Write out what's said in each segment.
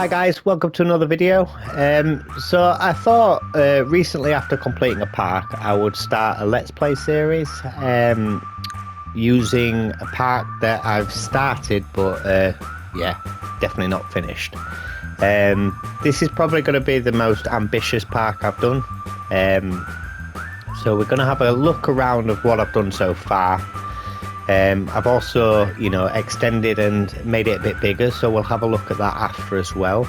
Hi guys, welcome to another video. So I thought recently after completing a park I would start a Let's Play series using a park that I've started but yeah, definitely not finished. This is probably going to be the most ambitious park I've done. So we're going to have a look around of what I've done so far. I've also, extended and made it a bit bigger, so we'll have a look at that after as well.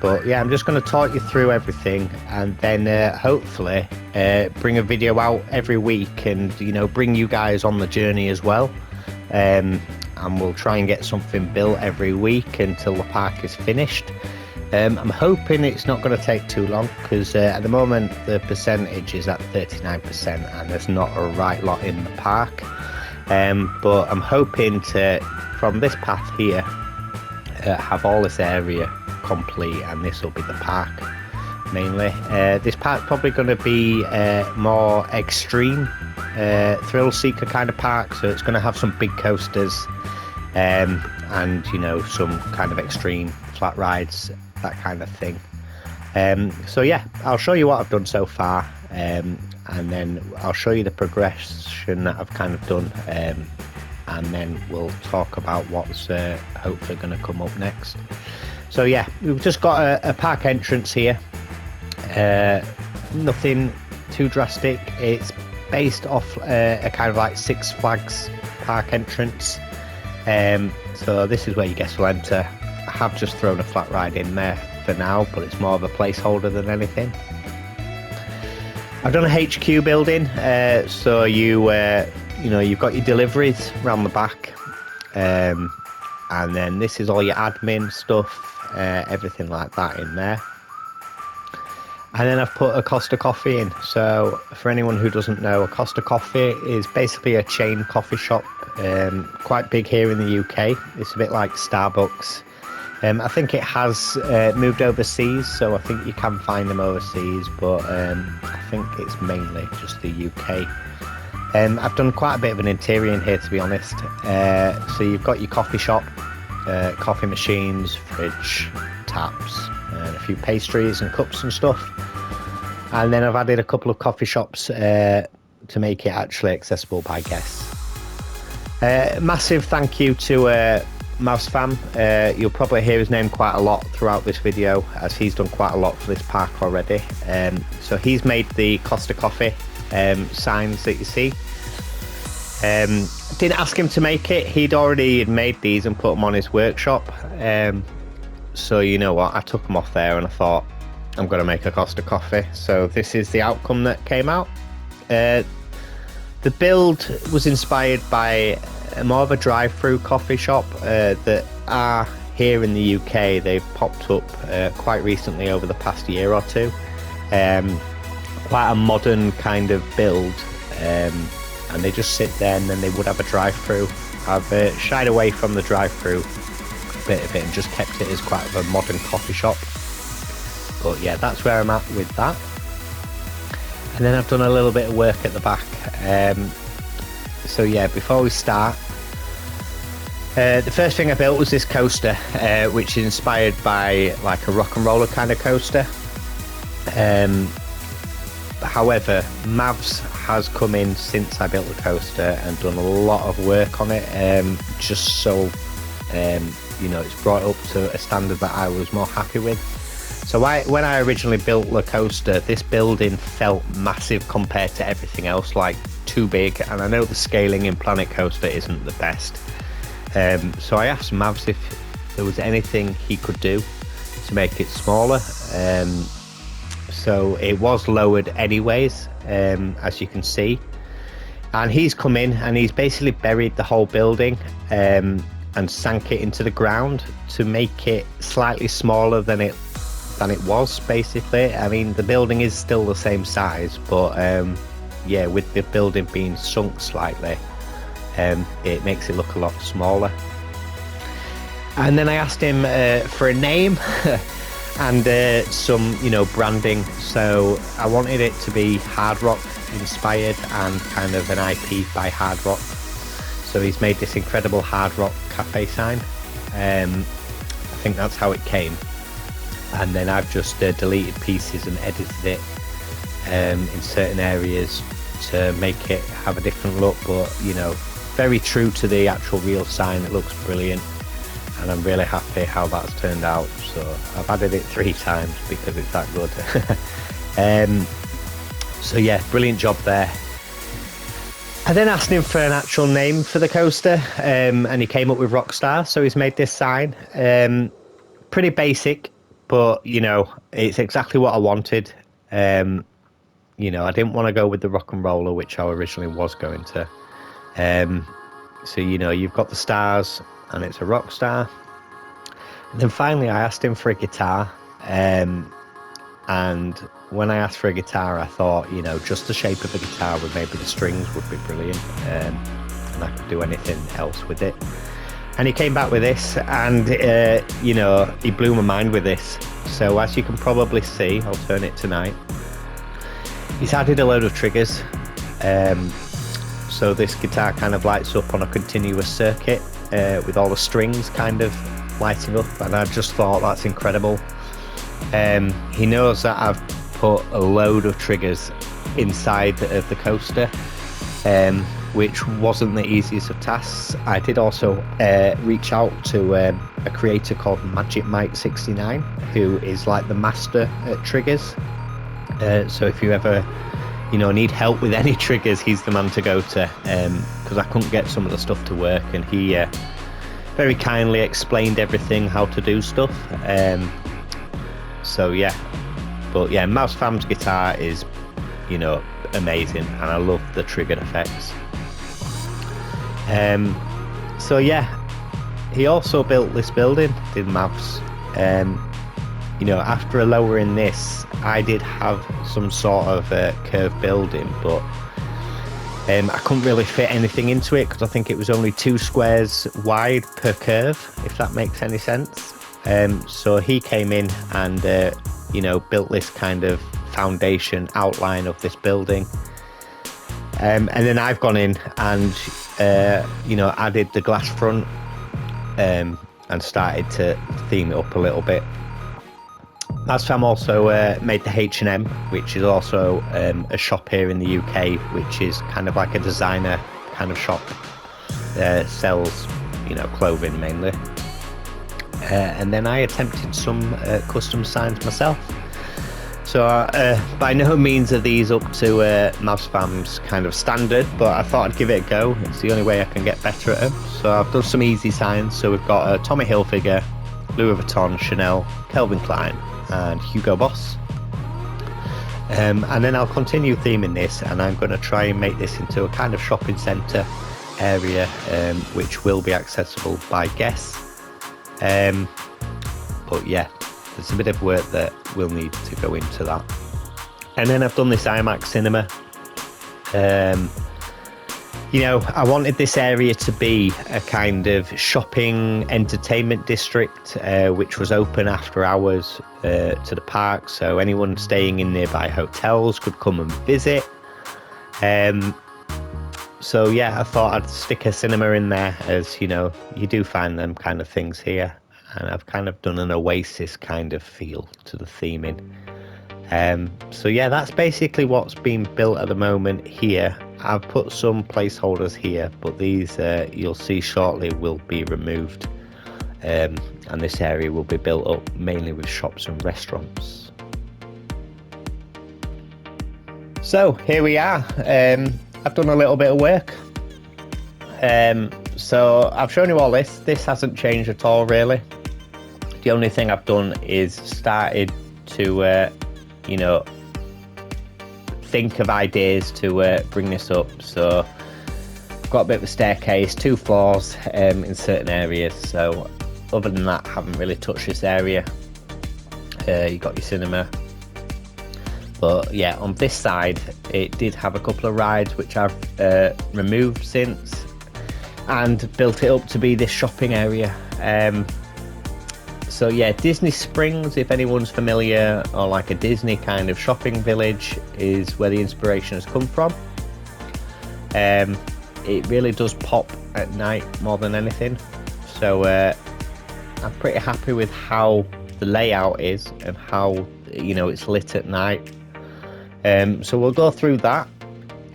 But yeah, I'm just going to talk you through everything, and then hopefully bring a video out every week, and bring you guys on the journey as well. And we'll try and get something built every week until the park is finished. I'm hoping it's not going to take too long, because at the moment the percentage is at 39% and there's not a right lot in the park. But I'm hoping to, from this path here, have all this area complete, and this will be the park mainly. This part's probably going to be more extreme, thrill seeker kind of park, so it's going to have some big coasters and some kind of extreme flat rides, that kind of thing. So yeah, I'll show you what I've done so far, and then I'll show you the progression that I've kind of done, and then we'll talk about what's hopefully going to come up next. So yeah, we've just got a park entrance here. Nothing too drastic. It's based off a kind of like Six Flags park entrance. So this is where your guests will enter. I have just thrown a flat ride in there for now, but it's more of a placeholder than anything. I've done a HQ building, so you've got your deliveries around the back, and then this is all your admin stuff, everything like that in there. And then I've put a Costa Coffee in. So for anyone who doesn't know, a Costa Coffee is basically a chain coffee shop, quite big here in the UK. It's a bit like Starbucks. I think it has moved overseas, so I think you can find them overseas, but I think it's mainly just the UK. I've done quite a bit of an interior in here, to be honest. So you've got your coffee shop, coffee machines, fridge, taps, and a few pastries and cups and stuff. And then I've added a couple of coffee shops to make it actually accessible by guests. Massive thank you to Mouse Fam. You'll probably hear his name quite a lot throughout this video, as he's done quite a lot for this park already. So he's made the Costa Coffee signs that you see. Didn't ask him to make it. He'd already made these and put them on his workshop. So you know what, I took them off there and I thought, I'm going to make a Costa Coffee. So this is the outcome that came out. The build was inspired by more of a drive-through coffee shop that are here in the UK. They've popped up quite recently over the past year or two. Quite a modern kind of build, and they just sit there and then they would have a drive-through. I've shied away from the drive-through a bit of it and just kept it as quite a modern coffee shop. But yeah, that's where I'm at with that. And then I've done a little bit of work at the back. So yeah, before we start, the first thing I built was this coaster, which is inspired by like a rock and roller kind of coaster. However, Mavs has come in since I built the coaster and done a lot of work on it, just so it's brought up to a standard that I was more happy with. So when I originally built the coaster, this building felt massive compared to everything else, like too big, and I know the scaling in Planet Coaster isn't the best. So I asked Mavs if there was anything he could do to make it smaller. So it was lowered anyways, as you can see. And he's come in and he's basically buried the whole building and sank it into the ground to make it slightly smaller than it was, basically. I mean, the building is still the same size, but yeah, with the building being sunk slightly, it makes it look a lot smaller. And then I asked him for a name and some branding. So I wanted it to be hard rock inspired and kind of an IP by Hard Rock. So he's made this incredible Hard Rock cafe sign. I think that's how it came. and then I've just deleted pieces and edited it in certain areas to make it have a different look, but you know, very true to the actual real sign. It looks brilliant, and I'm really happy how that's turned out. So I've added it 3 times because it's that good. So yeah, brilliant job there. I then asked him for an actual name for the coaster, and he came up with Rockstar. So he's made this sign. Pretty basic, but you know, it's exactly what I wanted. You know, I didn't want to go with the rock and roller, which I originally was going to. So you know, you've got the stars, and it's a rock star. And then finally, I asked him for a guitar. And when I asked for a guitar, I thought, you know, just the shape of a guitar with maybe the strings would be brilliant, and I could do anything else with it. And he came back with this, and you know, he blew my mind with this. So as you can probably see, I'll turn it tonight. He's added a load of triggers. So this guitar kind of lights up on a continuous circuit with all the strings kind of lighting up, and I just thought that's incredible. He knows that I've put a load of triggers inside of the coaster, which wasn't the easiest of tasks. I did also reach out to a creator called Magic Mike 69, who is like the master at triggers. So if you ever, you know, need help with any triggers, he's the man to go to, because I couldn't get some of the stuff to work, and he very kindly explained everything, how to do stuff. So yeah, but yeah, Mouse Fam's guitar is, you know, amazing, and I love the trigger effects. So yeah, he also built this building, did Mouse. You know, after lowering this, I did have some sort of curved building, but I couldn't really fit anything into it because I think it was only 2 squares wide per curve, if that makes any sense. So he came in and you know, built this kind of foundation outline of this building, and then I've gone in and you know, added the glass front, and started to theme it up a little bit. Last time also made the H&M, which is also a shop here in the UK, which is kind of like a designer kind of shop, sells, you know, clothing mainly. And then I attempted some custom signs myself. So by no means are these up to Mouse Fam's kind of standard, but I thought I'd give it a go. It's the only way I can get better at them. So I've done some easy signs. So we've got a Tommy Hilfiger, Louis Vuitton, Chanel, Calvin Klein, and Hugo Boss. And then I'll continue theming this, and I'm going to try and make this into a kind of shopping centre area, which will be accessible by guests. But yeah, there's a bit of work that will need to go into that. And then I've done this IMAX cinema. You know, I wanted this area to be a kind of shopping entertainment district, which was open after hours to the park, so anyone staying in nearby hotels could come and visit. So yeah, I thought I'd stick a cinema in there, as you know, you do find them kind of things here, and I've kind of done an Oasis kind of feel to the theming. So yeah, that's basically what's being built at the moment here. I've put some placeholders here, but these you'll see shortly will be removed, and this area will be built up mainly with shops and restaurants. So here we are. I've done a little bit of work. So I've shown you all this. This hasn't changed at all, really. The only thing I've done is started to, you know, think of ideas to bring this up. So I've got a bit of a staircase, 2 floors in certain areas. So other than that, I haven't really touched this area. You got your cinema. But yeah, on this side, it did have a couple of rides which I've removed since, and built it up to be this shopping area. So yeah, Disney Springs, if anyone's familiar, or like a Disney kind of shopping village, is where the inspiration has come from. It really does pop at night more than anything. So I'm pretty happy with how the layout is and how, you know, it's lit at night. So we'll go through that.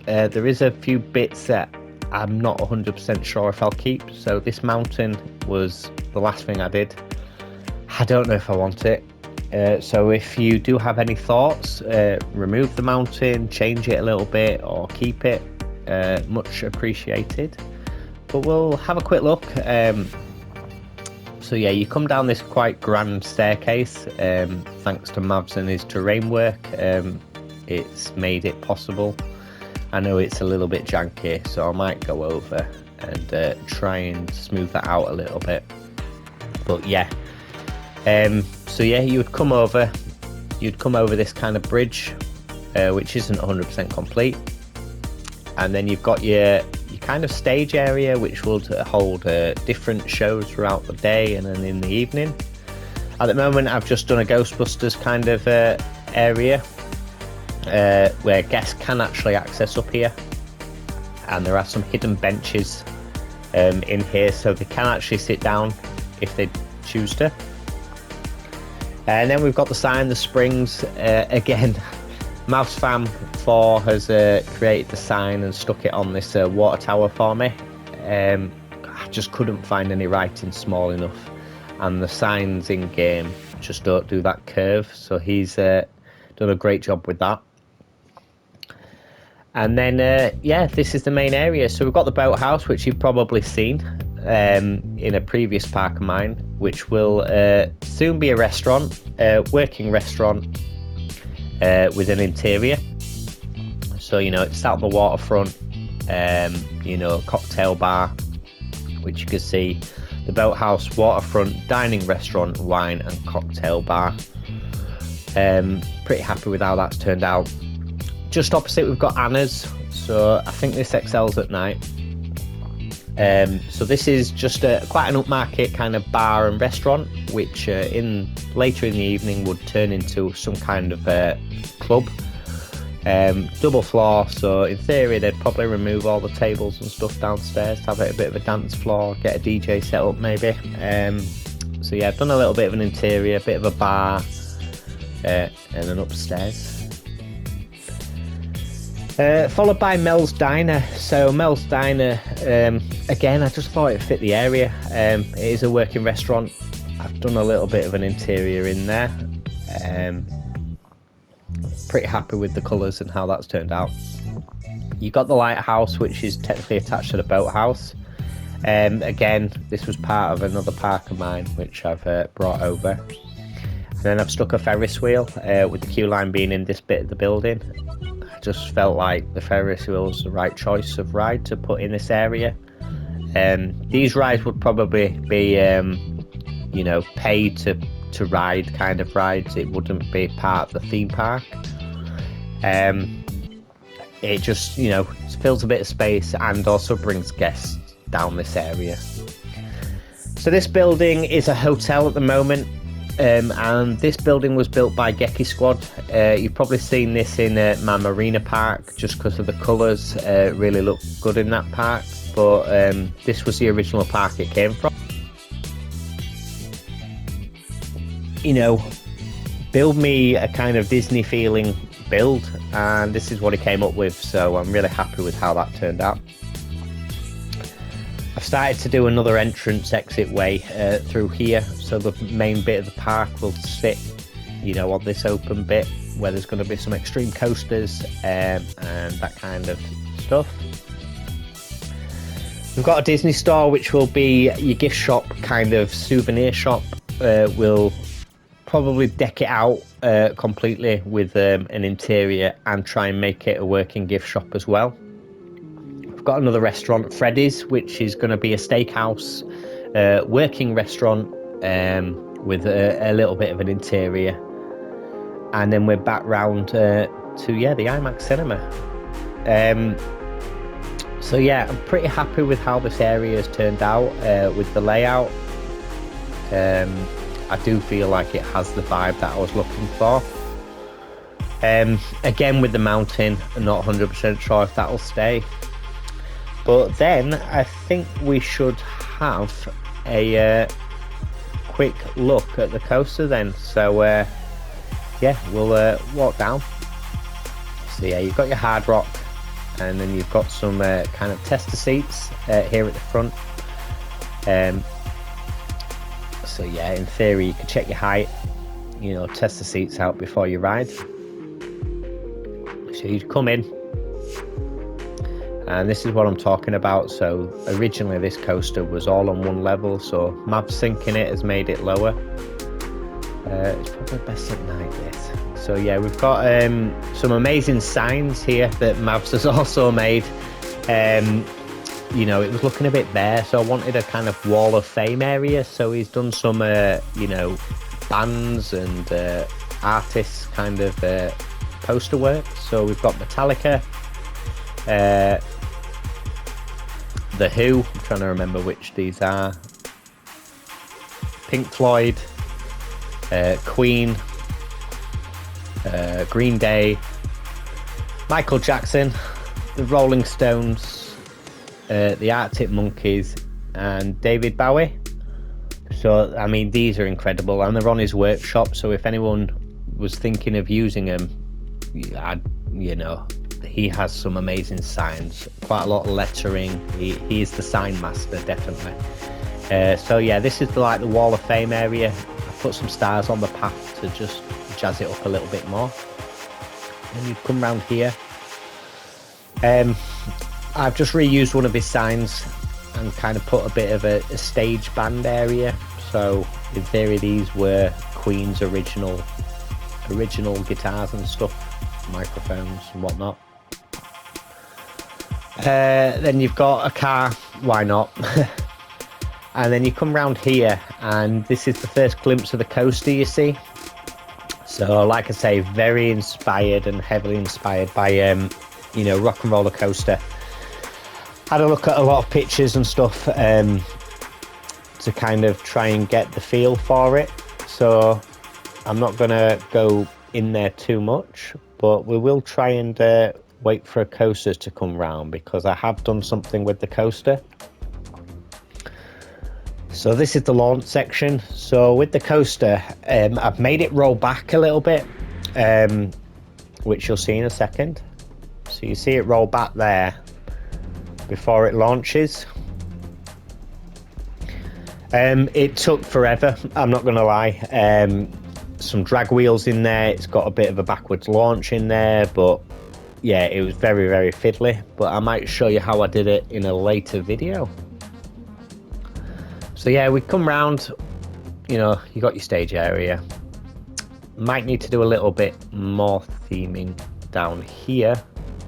There is a few bits that I'm not 100% sure if I'll keep. So this mountain was the last thing I did. I don't know if I want it. So if you do have any thoughts, remove the mountain, change it a little bit, or keep it, much appreciated. But we'll have a quick look. So yeah, you come down this quite grand staircase, thanks to Mavs and his terrain work. It's made it possible. I know it's a little bit janky, so I might go over and try and smooth that out a little bit. But yeah, so yeah, you'd come over this kind of bridge, which isn't 100% complete, and then you've got your kind of stage area, which will hold different shows throughout the day and then in the evening. At the moment, I've just done a Ghostbusters kind of area, where guests can actually access up here, and there are some hidden benches in here, so they can actually sit down if they choose to. And then we've got the sign, the springs. Again, Mouse Fam 4 has created the sign and stuck it on this water tower for me. I just couldn't find any writing small enough, and the signs in game just don't do that curve, so he's done a great job with that. And then yeah, this is the main area. So we've got the boathouse, which you've probably seen in a previous park of mine, which will soon be a restaurant, working restaurant with an interior. So, you know, it's out on the waterfront, you know, cocktail bar, which you can see, the boathouse, waterfront, dining restaurant, wine and cocktail bar. Pretty happy with how that's turned out. Just opposite, we've got Anna's, so I think this excels at night. So this is just quite an upmarket kind of bar and restaurant, which later in the evening would turn into some kind of club. Double floor, so in theory they'd probably remove all the tables and stuff downstairs to have it a bit of a dance floor, get a DJ set up maybe. So yeah, I've done a little bit of an interior, a bit of a bar, and an upstairs. Followed by Mel's Diner. So Mel's Diner, again, I just thought it fit the area. It is a working restaurant. I've done a little bit of an interior in there. Pretty happy with the colours and how that's turned out. You got the lighthouse, which is technically attached to the boathouse. Again, this was part of another park of mine, which I've brought over. And then I've stuck a Ferris wheel, with the queue line being in this bit of the building. I just felt like the Ferris wheel was the right choice of ride to put in this area. These rides would probably be, you know, paid to ride kind of rides. It wouldn't be part of the theme park. It just, you know, fills a bit of space and also brings guests down this area. So this building is a hotel at the moment. And this building was built by Gekkiesquad. You've probably seen this in my marina park just because of the colours. Really look good in that park, but this was the original park it came from. You know, build me a kind of Disney feeling build, and this is what he came up with, so I'm really happy with how that turned out. I've started to do another entrance exit way through here, so the main bit of the park will sit, you know, on this open bit where there's going to be some extreme coasters and that kind of stuff. We've got a Disney store, which will be your gift shop, kind of souvenir shop. We'll probably deck it out completely with an interior and try and make it a working gift shop as well. Got another restaurant, Freddy's, which is going to be a steakhouse, working restaurant with a little bit of an interior, and then we're back round to the IMAX cinema. So yeah, I'm pretty happy with how this area has turned out with the layout. I do feel like it has the vibe that I was looking for. Again, with the mountain, I'm not 100% sure if that will stay. But then I think we should have a quick look at the coaster then. So yeah, we'll walk down. So yeah, you've got your hard rock, and then you've got some kind of tester seats here at the front. So yeah, in theory you can check your height, you know, test the seats out before you ride. So you come in, and this is what I'm talking about. So originally this coaster was all on one level, so Mav syncing it has made it lower. It's probably best at night, this. So yeah, we've got some amazing signs here that Mavs has also made. You know, it was looking a bit bare, so I wanted a kind of wall of fame area. So he's done some, you know, bands and artists kind of poster work. So we've got Metallica, The Who, I'm trying to remember which these are, Pink Floyd, Queen, Green Day, Michael Jackson, the Rolling Stones, the Arctic Monkeys, and David Bowie. So I mean, these are incredible, and they're on his workshop, so if anyone was thinking of using them, you know, he has some amazing signs, quite a lot of lettering. He is the sign master, definitely. So yeah, this is like the Wall of Fame area. I put some stars on the path to just jazz it up a little bit more. And you come round here. I've just reused one of his signs and kind of put a bit of a stage band area. So in theory, these were Queen's original guitars and stuff, microphones and whatnot. Then you've got a car, why not? And then you come round here, and this is the first glimpse of the coaster, you see. So like I say, very inspired and heavily inspired by you know, Rock and Roller Coaster. Had a look at a lot of pictures and stuff to kind of try and get the feel for it. So I'm not gonna go in there too much, but we will try and wait for a coaster to come round, because I have done something with the coaster. So this is the launch section. So with the coaster, I've made it roll back a little bit, which you'll see in a second. So you see it roll back there before it launches. It took forever, I'm not gonna lie. Some drag wheels in there, it's got a bit of a backwards launch in there, but yeah, it was very, very fiddly. But I might show you how I did it in a later video. So yeah, we come round, you know, you got your stage area. Might need to do a little bit more theming down here.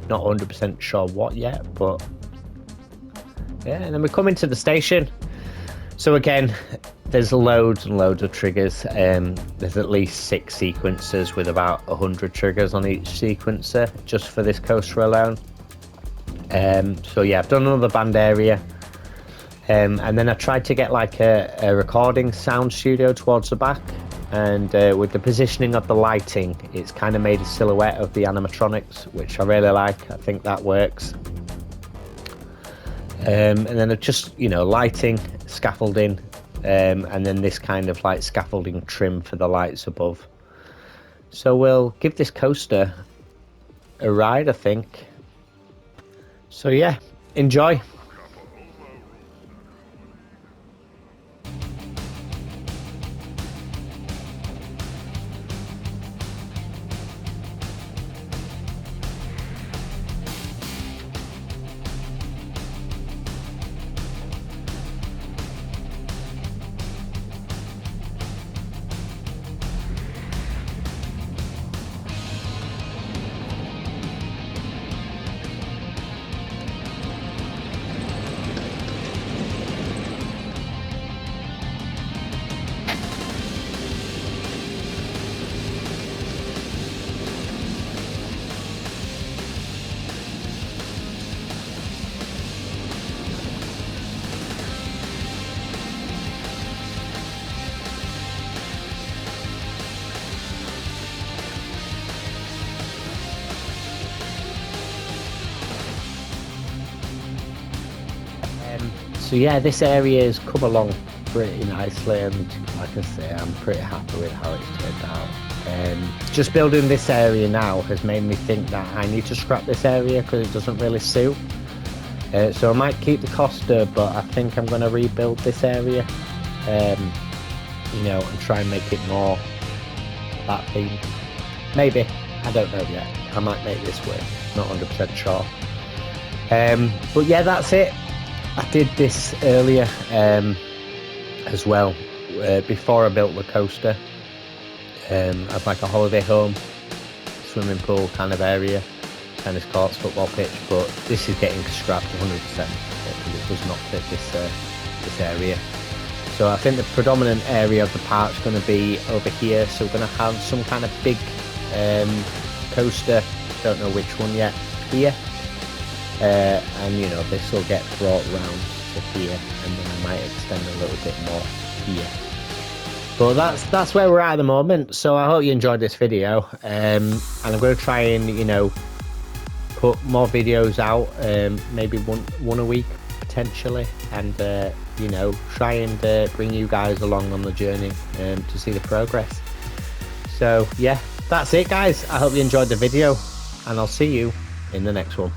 Not 100% sure what yet, but yeah. And then we come into the station. So again, there's loads and loads of triggers. There's at least 6 sequencers with about 100 triggers on each sequencer just for this coaster alone. So yeah, I've done another band area. And then I tried to get like a recording sound studio towards the back, and with the positioning of the lighting, it's kind of made a silhouette of the animatronics, which I really like. I think that works. And then just, you know, lighting, scaffolding, and then this kind of like scaffolding trim for the lights above. So we'll give this coaster a ride, I think. So yeah, enjoy. So yeah, this area has come along pretty nicely, and like I say, I'm pretty happy with how it's turned out. Just building this area now has made me think that I need to scrap this area because it doesn't really suit. So I might keep the coaster, but I think I'm going to rebuild this area, you know, and try and make it more that theme. Maybe, I don't know yet. I might make this work, not 100% sure. But yeah, that's it. I did this earlier as well, before I built the coaster. I'd like a holiday home, swimming pool kind of area, tennis courts, football pitch, but this is getting scrapped 100% because it does not fit this area. So I think the predominant area of the park's going to be over here, so we're going to have some kind of big coaster, don't know which one yet, here, and you know, this will get brought round to here, and then I might extend a little bit more here. But that's where we're at the moment. So I hope you enjoyed this video, and I'm going to try and, you know, put more videos out, maybe one a week potentially, and you know, try and bring you guys along on the journey to see the progress. So yeah, that's it guys. I hope you enjoyed the video, and I'll see you in the next one.